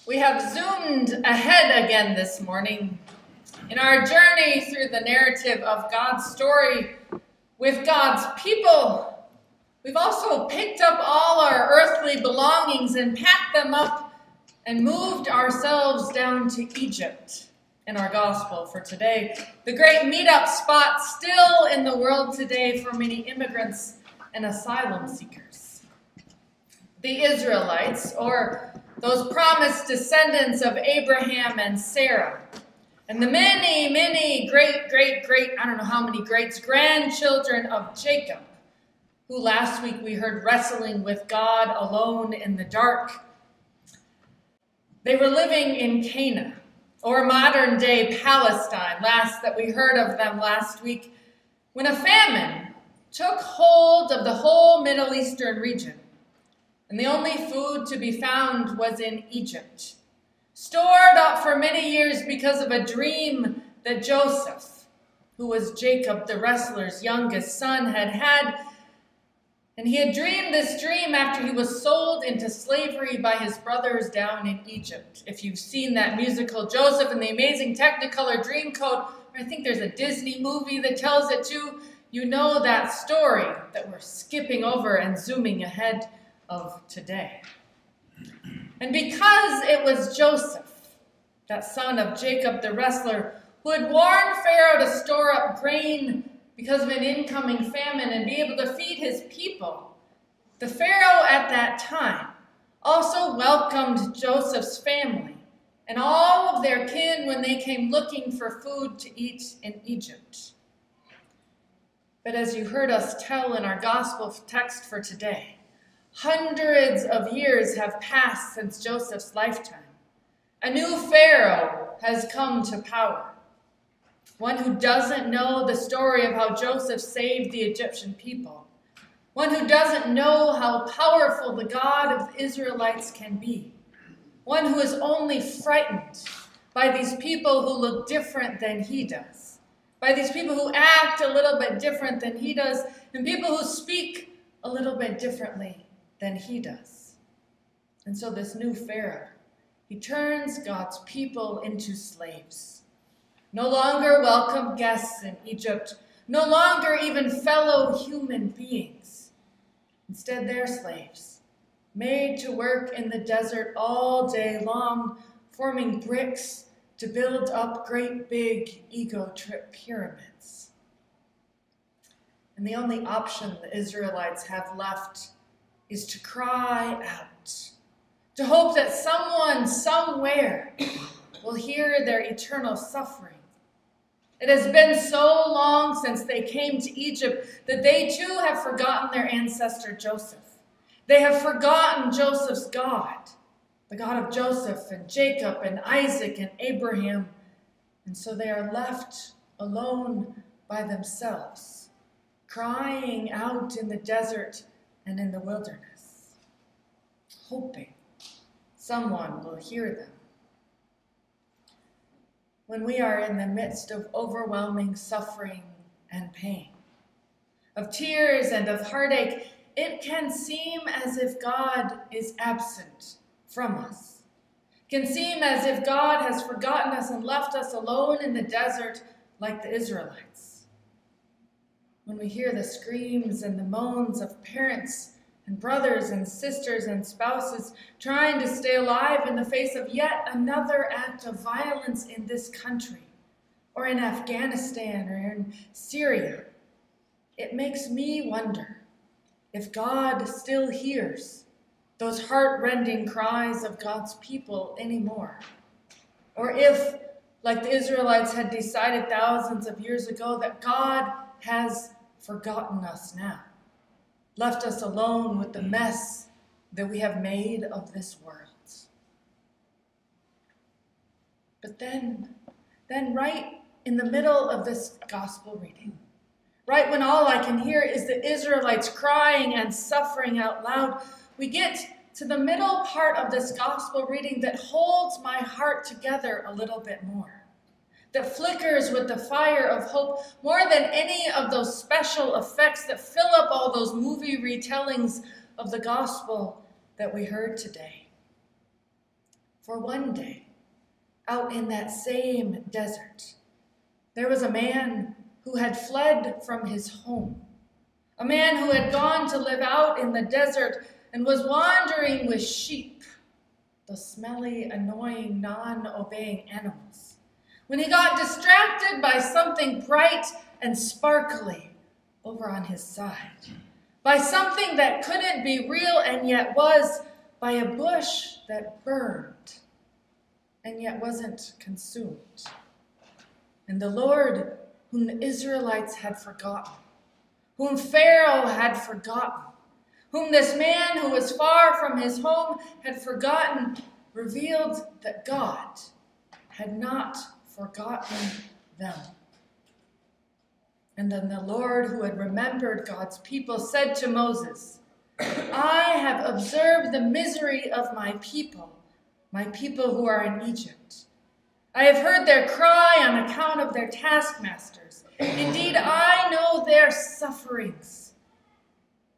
We have zoomed ahead again this morning in our journey through the narrative of God's story with God's people. We've also picked up all our earthly belongings and packed them up and moved ourselves down to Egypt in our gospel for today. The great meetup spot still in the world today for many immigrants and asylum seekers. The Israelites, or those promised descendants of Abraham and Sarah, and the many, many great, I don't know how many greats, grandchildren of Jacob, who last week we heard wrestling with God alone in the dark. They were living in Canaan, or modern-day Palestine, last that we heard of them last week, when a famine took hold of the whole Middle Eastern region. And the only food to be found was in Egypt, stored up for many years because of a dream that Joseph, who was Jacob the wrestler's youngest son, had had. And he had dreamed this dream after he was sold into slavery by his brothers down in Egypt. If you've seen that musical Joseph and the Amazing Technicolor Dreamcoat, or I think there's a Disney movie that tells it too, you know that story that we're skipping over and zooming ahead of today. And because it was Joseph, that son of Jacob the wrestler, who had warned Pharaoh to store up grain because of an incoming famine and be able to feed his people, the Pharaoh at that time also welcomed Joseph's family and all of their kin when they came looking for food to eat in Egypt. But as you heard us tell in our gospel text for today, hundreds of years have passed since Joseph's lifetime. A new Pharaoh has come to power. One who doesn't know the story of how Joseph saved the Egyptian people. One who doesn't know how powerful the God of the Israelites can be. One who is only frightened by these people who look different than he does. By these people who act a little bit different than he does. And people who speak a little bit differently than he does. And so this new Pharaoh, he turns God's people into slaves. No longer welcome guests in Egypt, no longer even fellow human beings. Instead, they're slaves, made to work in the desert all day long, forming bricks to build up great big ego-trip pyramids. And the only option the Israelites have left is to cry out, to hope that someone, somewhere, will hear their eternal suffering. It has been so long since they came to Egypt that they too have forgotten their ancestor Joseph. They have forgotten Joseph's God, the God of Joseph and Jacob and Isaac and Abraham. And so they are left alone by themselves, crying out in the desert and in the wilderness, hoping someone will hear them. When we are in the midst of overwhelming suffering and pain, of tears and of heartache, it can seem as if God is absent from us. It can seem as if God has forgotten us and left us alone in the desert like the Israelites. When we hear the screams and the moans of parents and brothers and sisters and spouses trying to stay alive in the face of yet another act of violence in this country, or in Afghanistan, or in Syria, it makes me wonder if God still hears those heart-rending cries of God's people anymore. Or if, like the Israelites had decided thousands of years ago, that God has forgotten us now. left us alone with the mess that we have made of this world. But then right in the middle of this gospel reading, right when all I can hear is the Israelites crying and suffering out loud, we get to the middle part of this gospel reading that holds my heart together a little bit more, that flickers with the fire of hope more than any of those special effects that fill up all those movie retellings of the gospel that we heard today. For one day, out in that same desert, there was a man who had fled from his home, a man who had gone to live out in the desert and was wandering with sheep, those smelly, annoying, non-obeying animals, when he got distracted by something bright and sparkly over on his side, by something that couldn't be real and yet was, by a bush that burned and yet wasn't consumed. And the Lord, whom the Israelites had forgotten, whom Pharaoh had forgotten, whom this man who was far from his home had forgotten, revealed that God had not forgotten them. And then the Lord, who had remembered God's people, said to Moses, I have observed the misery of my people who are in Egypt. I have heard their cry on account of their taskmasters. Indeed, I know their sufferings.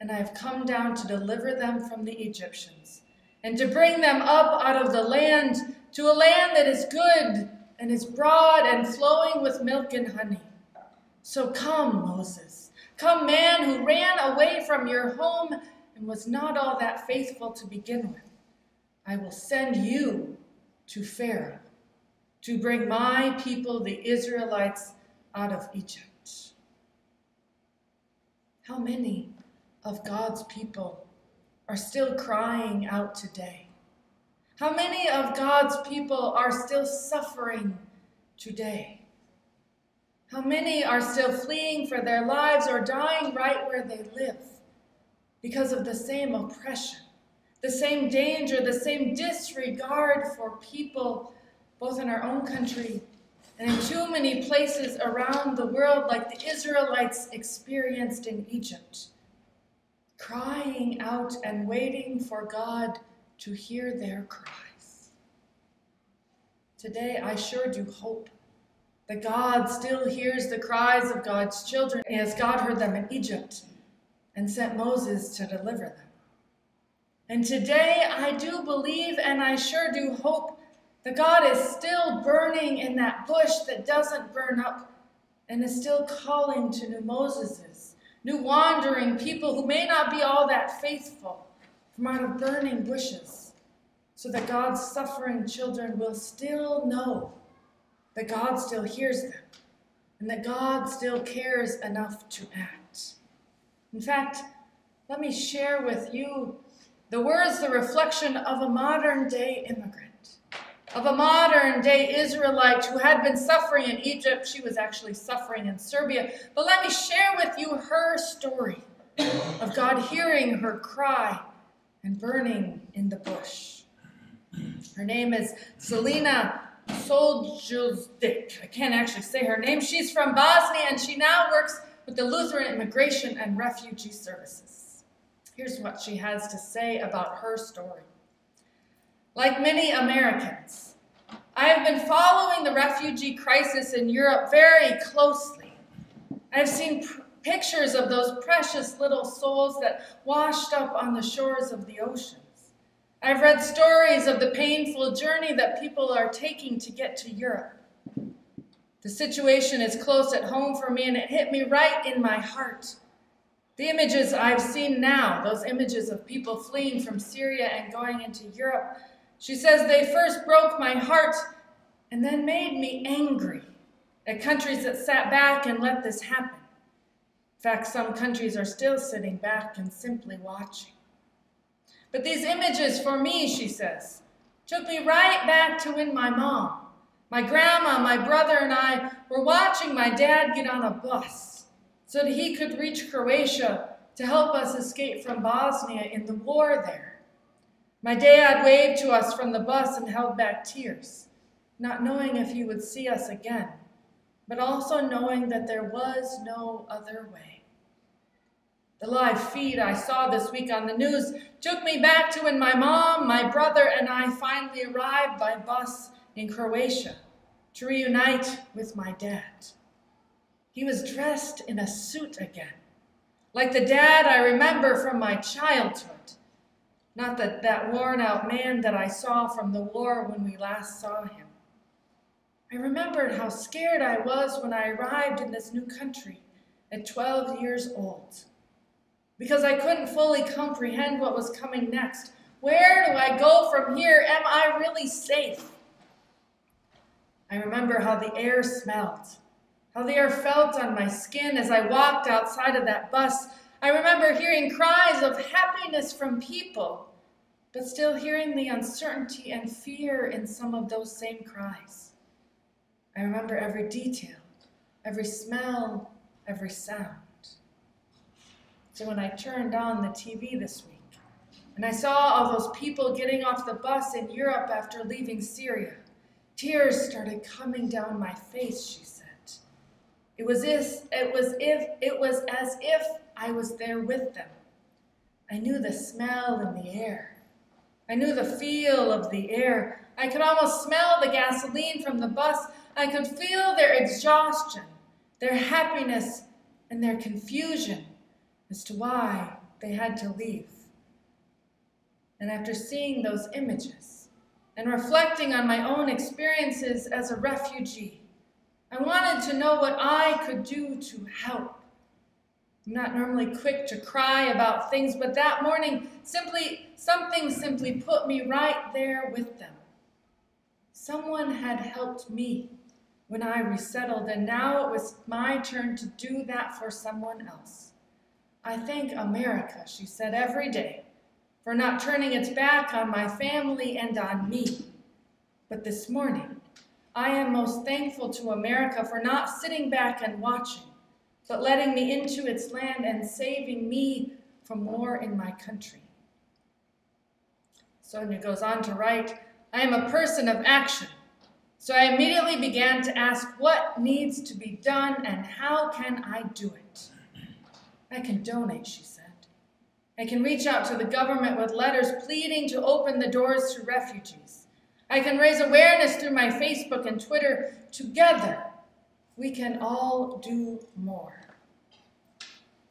And I have come down to deliver them from the Egyptians and to bring them up out of the land to a land that is good and is broad and flowing with milk and honey. So come, Moses, come, man who ran away from your home and was not all that faithful to begin with. I will send you to Pharaoh to bring my people, the Israelites, out of Egypt. How many of God's people are still crying out today? How many of God's people are still suffering today? How many are still fleeing for their lives or dying right where they live because of the same oppression, the same danger, the same disregard for people, both in our own country and in too many places around the world, like the Israelites experienced in Egypt, crying out and waiting for God to hear their cries? Today, I sure do hope that God still hears the cries of God's children as God heard them in Egypt and sent Moses to deliver them. And today, I do believe and I sure do hope that God is still burning in that bush that doesn't burn up and is still calling to new Moseses, new wandering people who may not be all that faithful from out of burning bushes, so that God's suffering children will still know that God still hears them and that God still cares enough to act. In fact, let me share with you the words, the reflection of a modern-day immigrant, of a modern-day Israelite who had been suffering in Egypt. She was actually suffering in Serbia. But let me share with you her story of God hearing her cry and burning in the bush. Her name is Selina Soljuzdik. I can't actually say her name. She's from Bosnia, and she now works with the Lutheran Immigration and Refugee Services. Here's what she has to say about her story. Like many Americans, I have been following the refugee crisis in Europe very closely. I've seen pictures of those precious little souls that washed up on the shores of the oceans. I've read stories of the painful journey that people are taking to get to Europe. The situation is close at home for me, and it hit me right in my heart. The images I've seen now, those images of people fleeing from Syria and going into Europe, she says they first broke my heart and then made me angry at countries that sat back and let this happen. In fact, some countries are still sitting back and simply watching. But these images for me, she says, took me right back to when my mom, my grandma, my brother, and I were watching my dad get on a bus so that he could reach Croatia to help us escape from Bosnia in the war there. My dad waved to us from the bus and held back tears, not knowing if he would see us again, but also knowing that there was no other way. The live feed I saw this week on the news took me back to when my mom, my brother, and I finally arrived by bus in Croatia to reunite with my dad. He was dressed in a suit again, like the dad I remember from my childhood, not that worn-out man that I saw from the war when we last saw him. I remembered how scared I was when I arrived in this new country at 12 years old, because I couldn't fully comprehend what was coming next. Where do I go from here? Am I really safe? I remember how the air smelled, how the air felt on my skin as I walked outside of that bus. I remember hearing cries of happiness from people, but still hearing the uncertainty and fear in some of those same cries. I remember every detail, every smell, every sound. So when I turned on the TV this week, and I saw all those people getting off the bus in Europe after leaving Syria, tears started coming down my face, she said. It was as if I was there with them. I knew the smell in the air. I knew the feel of the air. I could almost smell the gasoline from the bus. I could feel their exhaustion, their happiness, and their confusion as to why they had to leave. And after seeing those images and reflecting on my own experiences as a refugee, I wanted to know what I could do to help. I'm not normally quick to cry about things, but that morning something simply put me right there with them. Someone had helped me when I resettled, and now it was my turn to do that for someone else. I thank America, she said, every day for not turning its back on my family and on me. But this morning, I am most thankful to America for not sitting back and watching, but letting me into its land and saving me from war in my country. Sonia goes on to write, I am a person of action, so I immediately began to ask what needs to be done and how can I do it? I can donate, she said. I can reach out to the government with letters pleading to open the doors to refugees. I can raise awareness through my Facebook and Twitter. Together, we can all do more.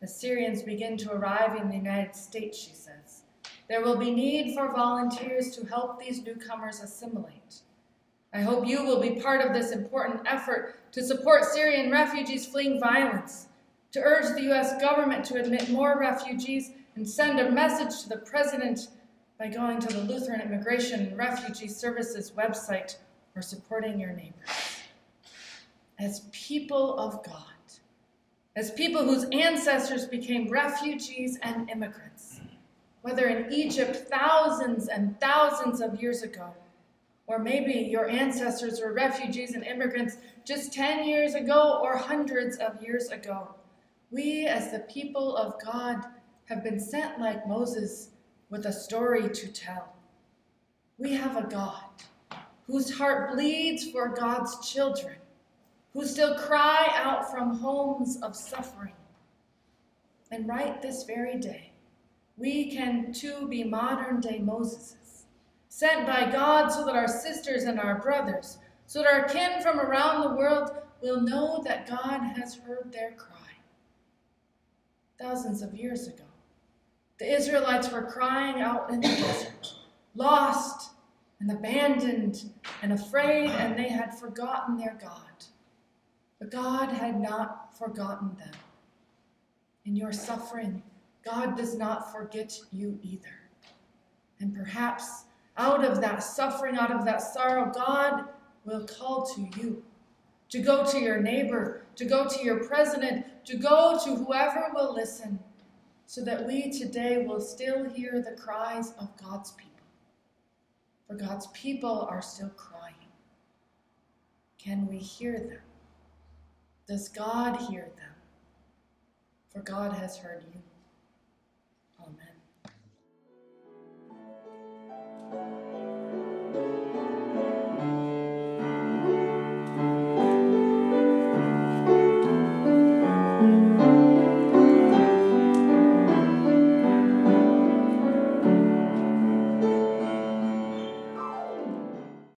As Syrians begin to arrive in the United States, she says, there will be need for volunteers to help these newcomers assimilate. I hope you will be part of this important effort to support Syrian refugees fleeing violence, to urge the U.S. government to admit more refugees and send a message to the President by going to the Lutheran Immigration and Refugee Services website or supporting your neighbors. As people of God, as people whose ancestors became refugees and immigrants, whether in Egypt thousands and thousands of years ago, or maybe your ancestors were refugees and immigrants just 10 years ago or hundreds of years ago, we as the people of God have been sent like Moses with a story to tell. We have a God whose heart bleeds for God's children, who still cry out from homes of suffering. And right this very day, we can too be modern-day Moseses, sent by God so that our sisters and our brothers, so that our kin from around the world will know that God has heard their cry. Thousands of years ago, the Israelites were crying out in the desert, lost and abandoned and afraid, and they had forgotten their God. But God had not forgotten them. In your suffering, God does not forget you either. And perhaps out of that suffering, out of that sorrow, God will call to you, to go to your neighbor, to go to your president, to go to whoever will listen, so that we today will still hear the cries of God's people. For God's people are still crying. Can we hear them? Does God hear them? For God has heard you. Amen.